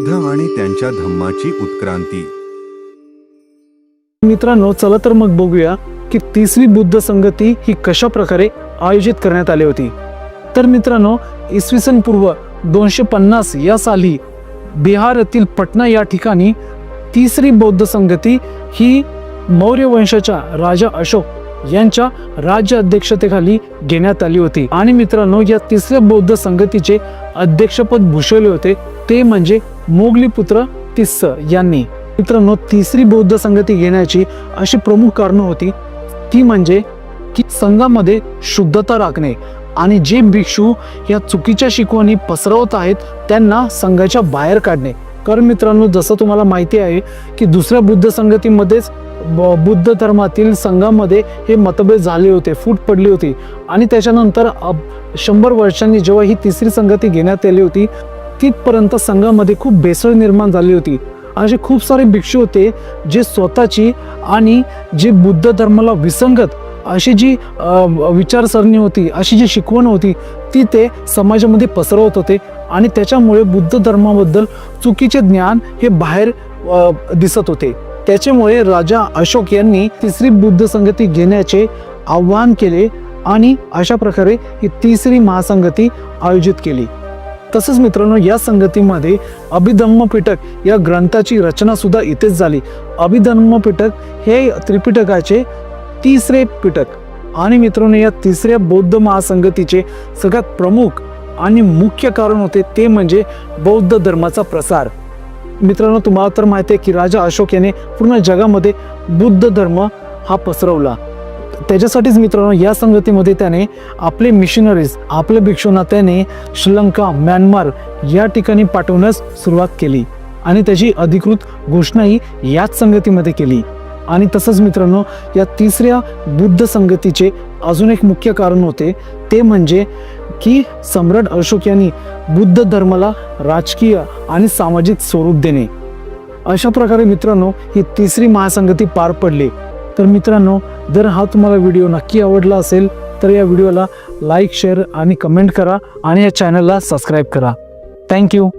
बुद्ध आणि त्यांच्या धम्माची उत्क्रांती। मित्रांनो, चला तर मग बघूया की तिसरी बुद्ध संगती ही कशा प्रकारे आयोजित करण्यात आली होती। तर मित्रांनो, इसवी सन पूर्व 250 या साली बिहार येथील पटना या ठिकाणी तिसरी बौद्ध संगती ही मौर्य वंशाच्या राजा अशोक यांच्या राज्य अध्यक्षतेखाली घेण्यात आली होती। आणि मित्रांनो, या तिसऱ्या बौद्ध संगतीचे अध्यक्षपद भूषवले होते ते म्हणजे मोगली पुत्र तिस्स यांनी। मित्रांनो, तिसरी बौद्ध संगती घेण्याची अशी प्रमुख कारणं होती ती म्हणजे की संघामध्ये शुद्धता राखणे आणि जे भिक्षू या चुकीच्या शिकवणी पसरवत आहेत त्यांना संघाच्या बाहेर काढणे। कारण मित्रांनो, जसं तुम्हाला माहिती आहे की दुसऱ्या बुद्ध संगतीमध्येच बुद्ध धर्मातील संघामध्ये हे मतभेद झाले होते, फूट पडली होती आणि त्याच्यानंतर 100 वर्षांनी जेव्हा ही तिसरी संगती घेण्यात आली होती तिथपर्यंत संघामध्ये खूप भेसळ निर्माण झाली होती। असे खूप सारे भिक्षू होते जे स्वतःची आणि जे बुद्ध धर्माला विसंगत अशी जी विचारसरणी होती, अशी जी शिकवण होती ती ते समाजामध्ये पसरवत होते आणि त्याच्यामुळे बुद्ध धर्माबद्दल चुकीचे ज्ञान हे बाहेर दिसत होते। त्याच्यामुळे राजा अशोक यांनी तिसरी बुद्ध संगती घेण्याचे आवाहन केले आणि अशा प्रकारे ही तिसरी महासंगती आयोजित केली। तसंच मित्रांनो, या संगतीमध्ये अभिधम्म पिटक या ग्रंथाची रचना सुद्धा इथेच झाली। अभिधम्म पिटक हे त्रिपिटकाचे तिसरे पिटक। आणि मित्रांनो, या तिसऱ्या बौद्ध महासंगतीचे सगळ्यात प्रमुख आणि मुख्य कारण होते ते म्हणजे बौद्ध धर्माचा प्रसार। मित्रांनो, तुम्हाला तर माहिती आहे की राजा अशोक याने पूर्ण जगामध्ये बुद्ध धर्म हा पसरवला। त्याच्यासाठीच मित्रांनो, या संगतीमध्ये त्याने आपले मिशनरीज, आपल्या भिक्षूंना त्याने श्रीलंका, म्यानमार या ठिकाणी पाठवण्यास सुरुवात केली आणि त्याची अधिकृत घोषणाही याच संगतीमध्ये केली। आणि तसंच मित्रांनो, या तिसऱ्या बुद्ध संगतीचे अजून एक मुख्य कारण होते ते म्हणजे की सम्राट अशोक यांनी बुद्ध धर्माला राजकीय आणि सामाजिक स्वरूप देणे। अशा प्रकारे मित्रांनो, ही तिसरी महासंगती पार पडली। तर मित्रांनो, जर हा तुम्हाला व्हिडिओ नक्की आवडला असेल तर या व्हिडिओला लाईक, शेअर आणि कमेंट करा आणि या चॅनलला सबस्क्राईब करा। थँक्यू।